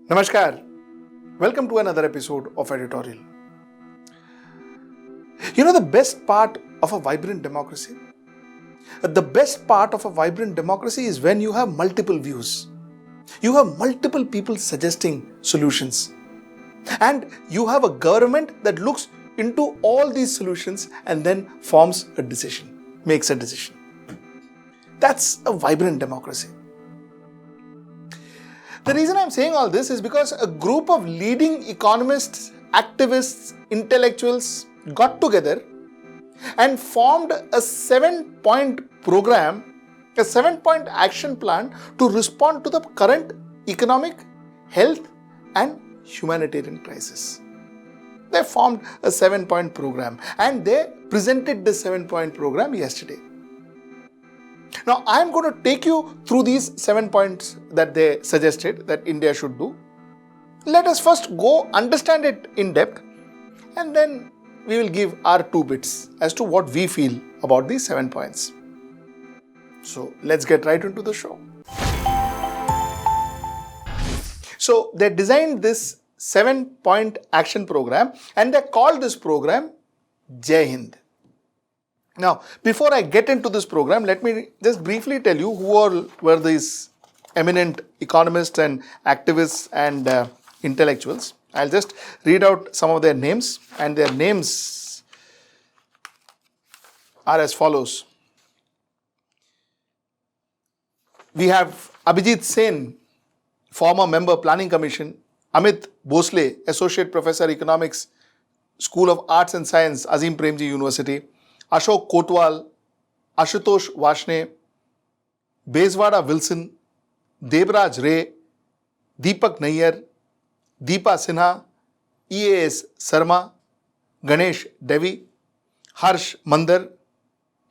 Namaskar. Welcome to another episode of Editorial. You know the best part of a vibrant democracy? The best part of a vibrant democracy is when you have multiple views. You have multiple people suggesting solutions. And you have a government that looks into all these solutions and then forms a decision, makes a decision. That's a vibrant democracy. The reason I'm saying all this is because a group of leading economists, activists, intellectuals got together and formed a 7-point program, a 7-point action plan to respond to the current economic, health and humanitarian crisis. They formed a 7-point program and they presented this 7-point program yesterday. Now, I am going to take you through these 7 points that they suggested that India should do. Let us first go understand it in depth and then we will give our 2 bits as to what we feel about these 7 points. So, let's get right into the show. So, they designed this 7-point action program and they called this program Jai Hind. Now, before I get into this program, let me just briefly tell you who all were these eminent economists and activists and intellectuals. I'll just read out some of their names, and their names are as follows. We have Abhijit Sen, former member Planning Commission; Amit Bhosle, Associate Professor Economics, School of Arts and Science, Azim Premji University; Ashok Kotwal, Ashutosh Vashne, Bezwada Wilson, Debraj Ray, Deepak Nayyar, Deepa Sinha, EAS Sarma, Ganesh Devi, Harsh Mandar,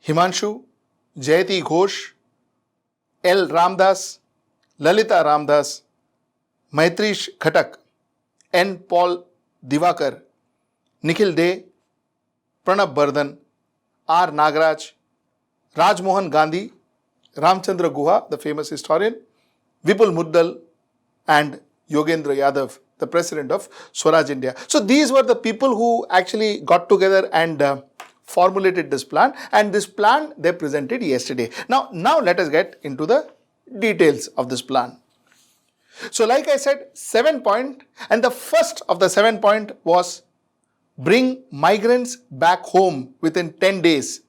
Himanshu, Jayati Ghosh, L. Ramdas, Lalita Ramdas, Maitrish Khatak, N. Paul Divakar, Nikhil De, Pranab Bardhan, R. Nagaraj, Rajmohan Gandhi, Ramchandra Guha, the famous historian, Vipul Muddal, and Yogendra Yadav, the president of Swaraj India. So these were the people who actually got together and formulated this plan, and this plan they presented yesterday. Now let us get into the details of this plan. So like I said, 7 point, and the first of the 7 point was bring migrants back home within 10 days.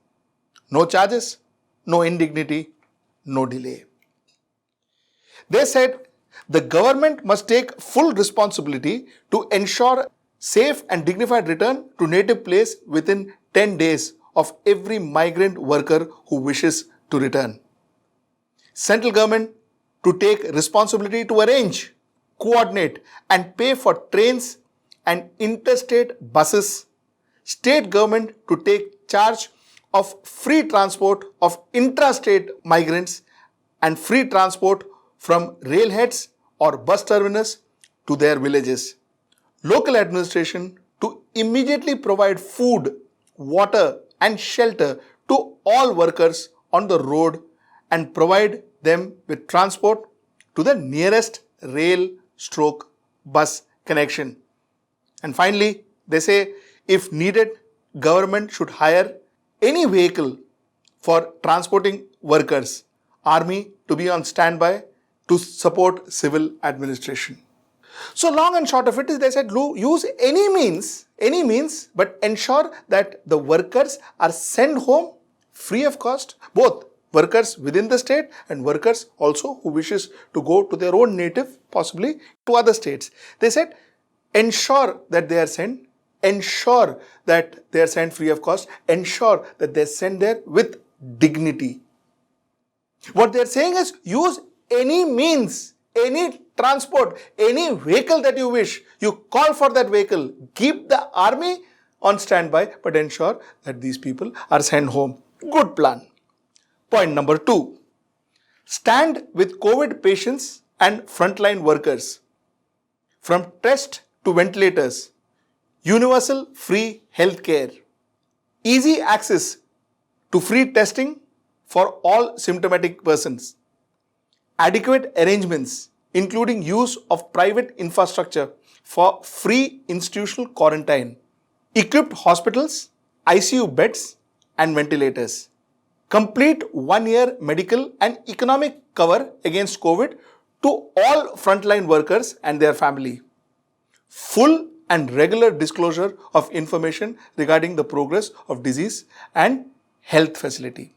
No charges, no indignity, no delay. They said the government must take full responsibility to ensure safe and dignified return to native place within 10 days of every migrant worker who wishes to return. Central government to take responsibility to arrange, coordinate and pay for trains and interstate buses. State government to take charge of free transport of intrastate migrants and free transport from railheads or bus terminus to their villages. Local administration to immediately provide food, water and shelter to all workers on the road and provide them with transport to the nearest rail/bus connection. And finally, they say if needed, government should hire any vehicle for transporting workers, army to be on standby to support civil administration. So long and short of it is they said use any means, but ensure that the workers are sent home free of cost, both workers within the state and workers also who wishes to go to their own native, possibly to other states. They said ensure that they are sent, ensure that they are sent free of cost, ensure that they are sent there with dignity. What they are saying is use any means, any transport, any vehicle that you wish. You call for that vehicle. Keep the army on standby, but ensure that these people are sent home. Good plan. Point number 2. Stand with COVID patients and frontline workers. From test to ventilators, universal free healthcare, easy access to free testing for all symptomatic persons, adequate arrangements including use of private infrastructure for free institutional quarantine, equipped hospitals, ICU beds and ventilators, complete 1-year medical and economic cover against COVID to all frontline workers and their family, full and regular disclosure of information regarding the progress of disease and health facility.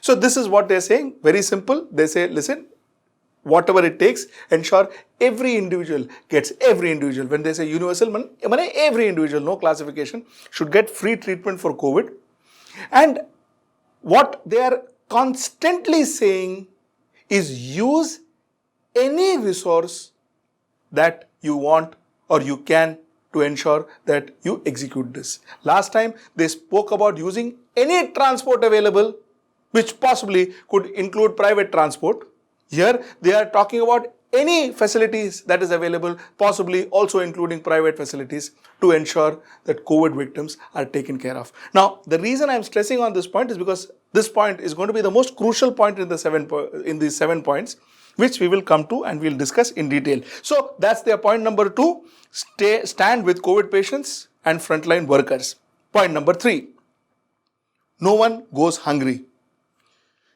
So this is what they're saying. Very simple. They say, listen, whatever it takes, ensure every individual gets every individual. When they say universal, every individual, no classification, should get free treatment for COVID. And what they are constantly saying is use any resource that you want or you can to ensure that you execute this. Last time they spoke about using any transport available, which possibly could include private transport. Here they are talking about any facilities that is available, possibly also including private facilities, to ensure that COVID victims are taken care of. Now, the reason I'm stressing on this point is because this point is going to be the most crucial point in these 7 points, which we will come to and we'll discuss in detail. So that's their point number 2, stand with COVID patients and frontline workers. Point number 3, no one goes hungry.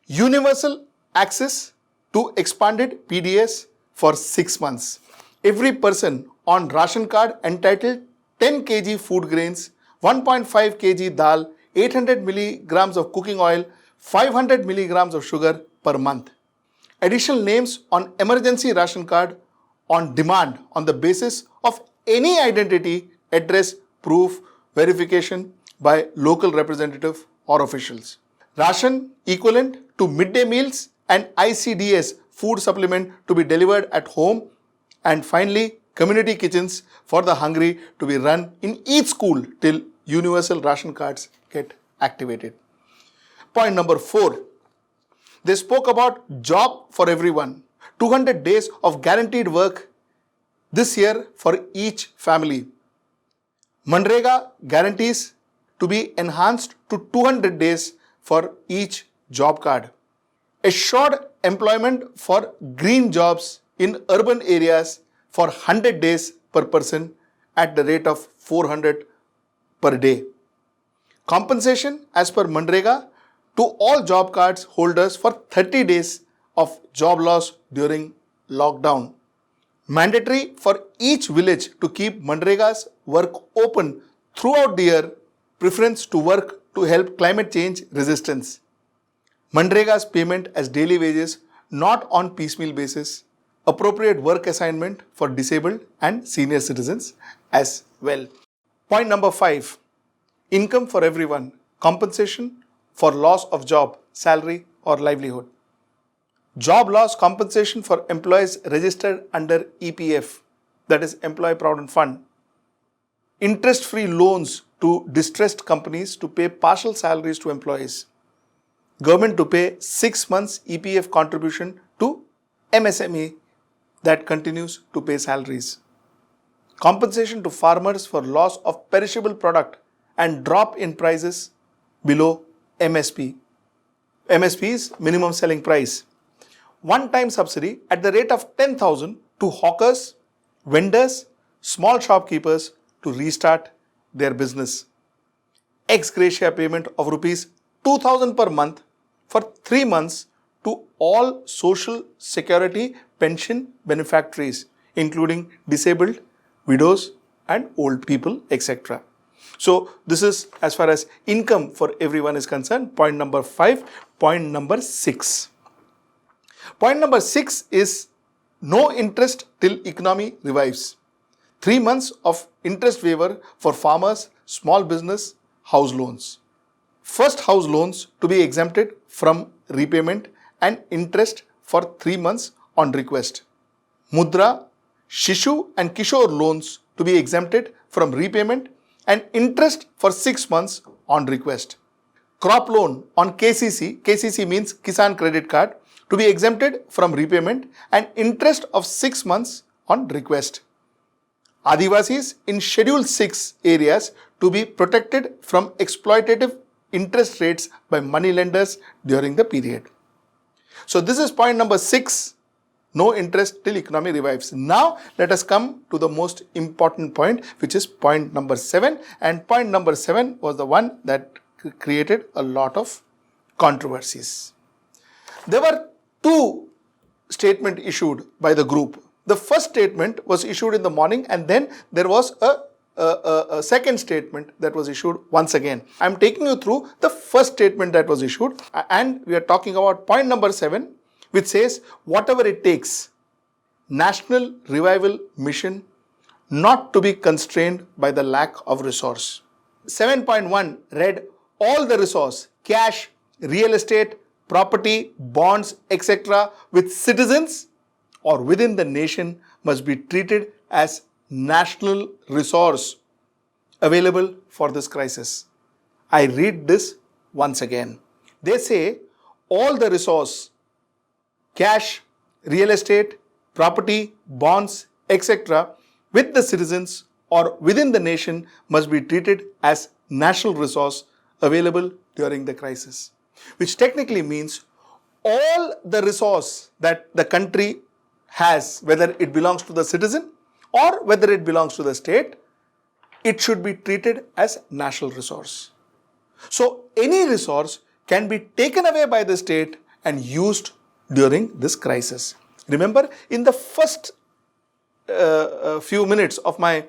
Universal access to expanded PDS for 6 months. Every person on ration card entitled 10 kg food grains, 1.5 kg dal, 800 milligrams of cooking oil, 500 milligrams of sugar per month. Additional names on emergency ration card on demand on the basis of any identity, address, proof, verification by local representative or officials. Ration equivalent to midday meals and ICDS food supplement to be delivered at home. And finally, community kitchens for the hungry to be run in each school till universal ration cards get activated. Point number 4, they spoke about job for everyone. 200 days of guaranteed work this year for each family. Manrega guarantees to be enhanced to 200 days for each job card. Assured employment for green jobs in urban areas for 100 days per person at the rate of 400 per day. Compensation as per Manrega to all job cards holders for 30 days of job loss during lockdown. Mandatory for each village to keep Manrega's work open throughout the year. Preference to work to help climate change resistance. Manrega's payment as daily wages, not on piecemeal basis. Appropriate work assignment for disabled and senior citizens as well. Point number 5, income for everyone. Compensation for loss of job, salary or livelihood. Job loss compensation for employees registered under EPF, that is Employee Provident Fund. Interest-free loans to distressed companies to pay partial salaries to employees. Government to pay 6 months EPF contribution to MSME that continues to pay salaries. Compensation to farmers for loss of perishable product and drop in prices below MSP. MSP is minimum selling price. One-time subsidy at the rate of 10,000 to hawkers, vendors, small shopkeepers to restart their business. Ex gratia payment of rupees 2,000 per month for 3 months to all social security pension beneficiaries, including disabled, widows and old people, etc. So this is as far as income for everyone is concerned. Point number 5. Point number 6. Point number 6 is no interest till economy revives. 3 months of interest waiver for farmers, small business, house loans. First house loans to be exempted from repayment and interest for 3 months on request. Mudra, Shishu and Kishore loans to be exempted from repayment and interest for 6 months on request. Crop loan on KCC, KCC means Kisan Credit Card, to be exempted from repayment and interest of 6 months on request. Adivasis in Schedule 6 areas to be protected from exploitative interest rates by money lenders during the period. So this is point number 6. No interest till economy revives. Now, let us come to the most important point, which is point number 7. And point number 7 was the one that created a lot of controversies. There were two statements issued by the group. The first statement was issued in the morning, and then there was a second statement that was issued once again. I am taking you through the first statement that was issued, and we are talking about point number 7, which says, whatever it takes, national revival mission not to be constrained by the lack of resource. 7.1 read, all the resource, cash, real estate, property, bonds, etc. with citizens or within the nation must be treated as national resource available for this crisis. I read this once again. They say all the resource, cash, real estate, property, bonds, etc. with the citizens or within the nation must be treated as national resource available during the crisis. Which technically means all the resource that the country has, whether it belongs to the citizen or whether it belongs to the state, it should be treated as national resource. So any resource can be taken away by the state and used during this crisis. Remember, in the first few minutes of my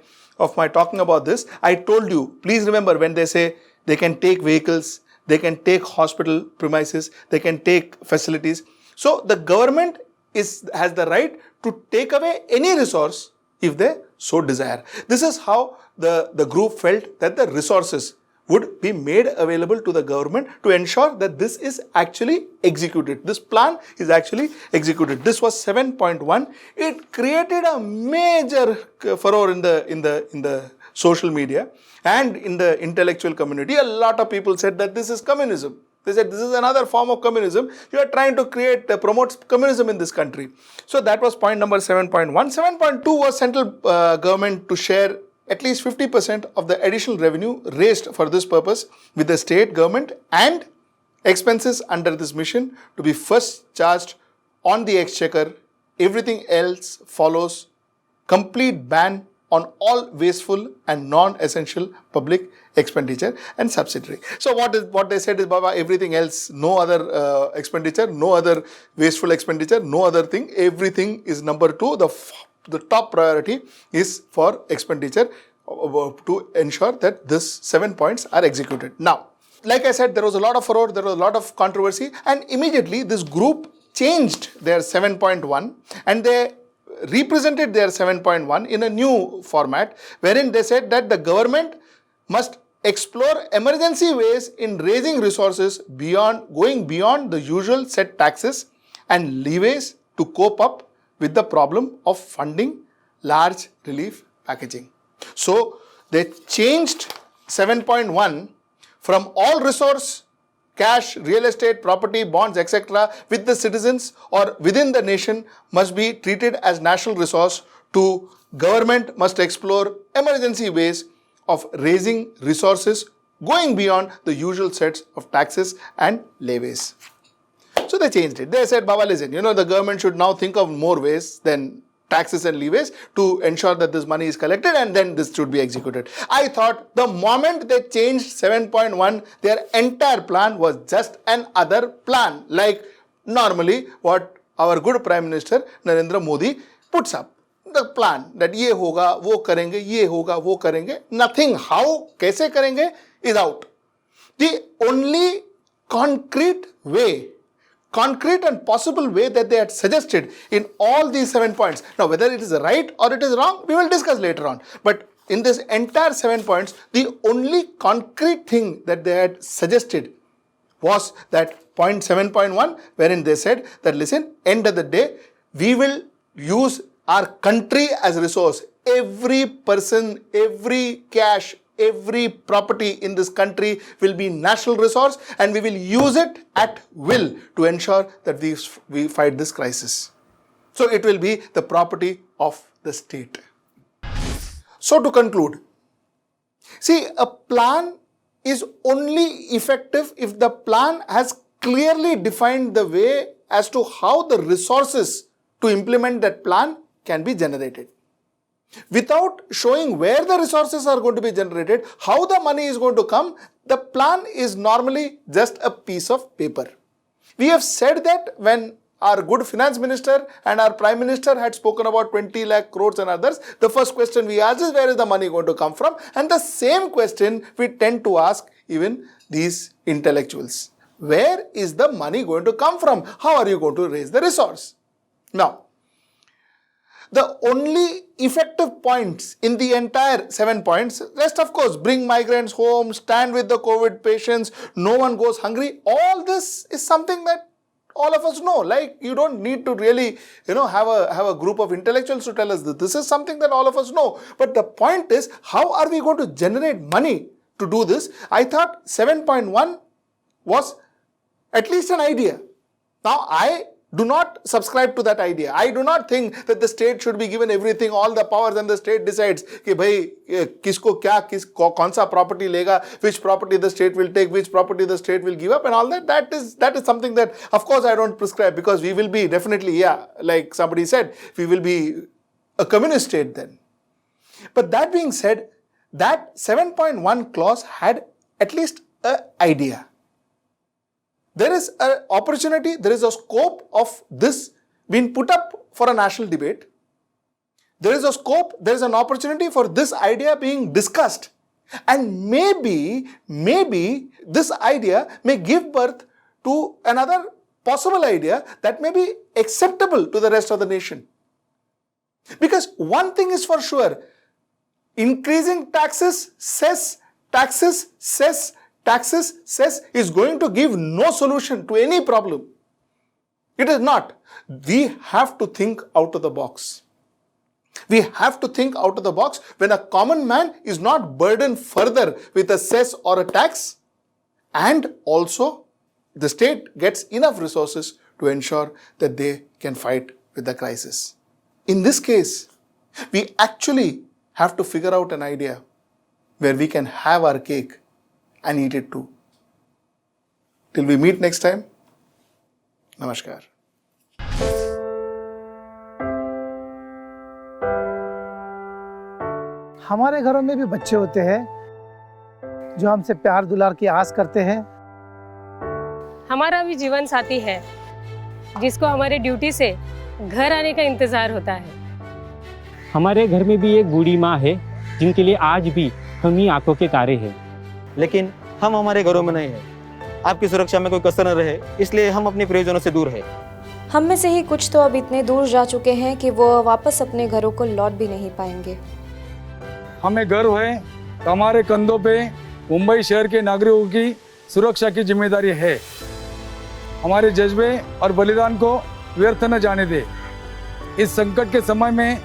talking about this, I told you, please remember, when they say they can take vehicles, they can take hospital premises, they can take facilities. So the government has the right to take away any resource if they so desire. This is how the group felt that the resources would be made available to the government to ensure that this is actually executed. This plan is actually executed. This was 7.1. It created a major furore in the social media and in the intellectual community. A lot of people said that this is communism. They said this is another form of communism. You are trying to promote communism in this country. So that was point number 7.1. 7.2 was central government to share at least 50% of the additional revenue raised for this purpose with the state government, and expenses under this mission to be first charged on the exchequer. Everything else follows. Complete ban on all wasteful and non-essential public expenditure and subsidiary. So what they said is, Baba, everything else, no other expenditure, no other wasteful expenditure, no other thing. Everything is number 2. The top priority is for expenditure to ensure that this 7 points are executed. Now, like I said, there was a lot of furore, there was a lot of controversy, and immediately this group changed their 7.1 and they represented their 7.1 in a new format, wherein they said that the government must explore emergency ways in raising resources going beyond the usual set taxes and leeways to cope up with the problem of funding large relief packaging. So they changed 7.1 from all resource, cash, real estate, property, bonds, etc. with the citizens or within the nation must be treated as national resource to government must explore emergency ways of raising resources going beyond the usual sets of taxes and levies. So they changed it. They said, Baba, listen, the government should now think of more ways than taxes and levies to ensure that this money is collected and then this should be executed. I thought the moment they changed 7.1, their entire plan was just another plan. Like normally what our good Prime Minister Narendra Modi puts up. The plan that ye hoga, wo karenge, ye hoga, wo karenge. Nothing how, kaise karenge is out. The only concrete and possible way that they had suggested in all these 7 points. Now, whether it is right or it is wrong, we will discuss later on. But in this entire 7 points, the only concrete thing that they had suggested was that point 7.1, wherein they said that, listen, end of the day, we will use our country as a resource. Every person, every cash, every property in this country will be national resource and we will use it at will to ensure that we fight this crisis. So it will be the property of the state. So to conclude, see, a plan is only effective if the plan has clearly defined the way as to how the resources to implement that plan can be generated. Without showing where the resources are going to be generated, how the money is going to come, the plan is normally just a piece of paper. We have said that when our good finance minister and our prime minister had spoken about 20 lakh crores and others, the first question we asked is where is the money going to come from? And the same question we tend to ask even these intellectuals. Where is the money going to come from? How are you going to raise the resource? Now, the only effective points in the entire 7 points, rest of course, bring migrants home, stand with the COVID patients, no one goes hungry. All this is something that all of us know. Like, you don't need to really, have a group of intellectuals to tell us that this is something that all of us know. But the point is, how are we going to generate money to do this? I thought 7.1 was at least an idea. Now, I do not subscribe to that idea. I do not think that the state should be given everything, all the powers, and the state decides कि भाई किसको क्या कौन सा property लेगा, which property the state will take, which property the state will give up, and all that. That is something that, of course, I don't prescribe, because we will be definitely, like somebody said, we will be a communist state then. But that being said, that 7.1 clause had at least an idea. There is an opportunity, there is a scope of this being put up for a national debate. There is a scope, there is an opportunity for this idea being discussed. And maybe this idea may give birth to another possible idea that may be acceptable to the rest of the nation. Because one thing is for sure, increasing taxes, cess is going to give no solution to any problem. It is not. We have to think out of the box. We have to think out of the box when a common man is not burdened further with a cess or a tax, and also the state gets enough resources to ensure that they can fight with the crisis. In this case, we actually have to figure out an idea where we can have our cake and eat it too. Till we meet next time, Namaskar. हमारे घरों में भी बच्चे होते हैं जो हमसे प्यार दुलार की आस करते हैं। हमारा भी जीवन साथी है जिसको हमारे ड्यूटी से घर आने का इंतजार होता है। हमारे घर में भी एक बूढ़ी माँ है जिनके लिए आज भी हम ही आंखों के तारे हैं। लेकिन हम हमारे घरों में नहीं है। आपकी सुरक्षा में कोई कसर न रहे, इसलिए हम अपने प्रियजनों से दूर है। हम में से ही कुछ तो अब इतने दूर जा चुके हैं कि वो वापस अपने घरों को लौट भी नहीं पाएंगे। हमें गर्व है कि हमारे कंधों पे मुंबई शहर के नागरिकों की सुरक्षा की जिम्मेदारी है। हमारे जज्बे और बलिदान को व्यर्थ न जाने दे। इस संकट के समय में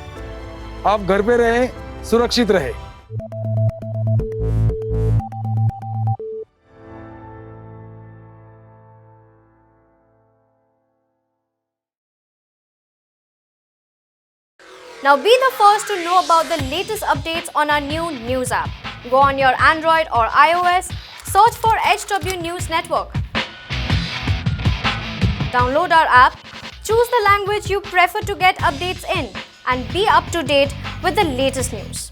आप घर पे रहे, सुरक्षित रहे। Now be the first to know about the latest updates on our new news app. Go on your Android or iOS, search for HW News Network. Download our app, choose the language you prefer to get updates in, and be up to date with the latest news.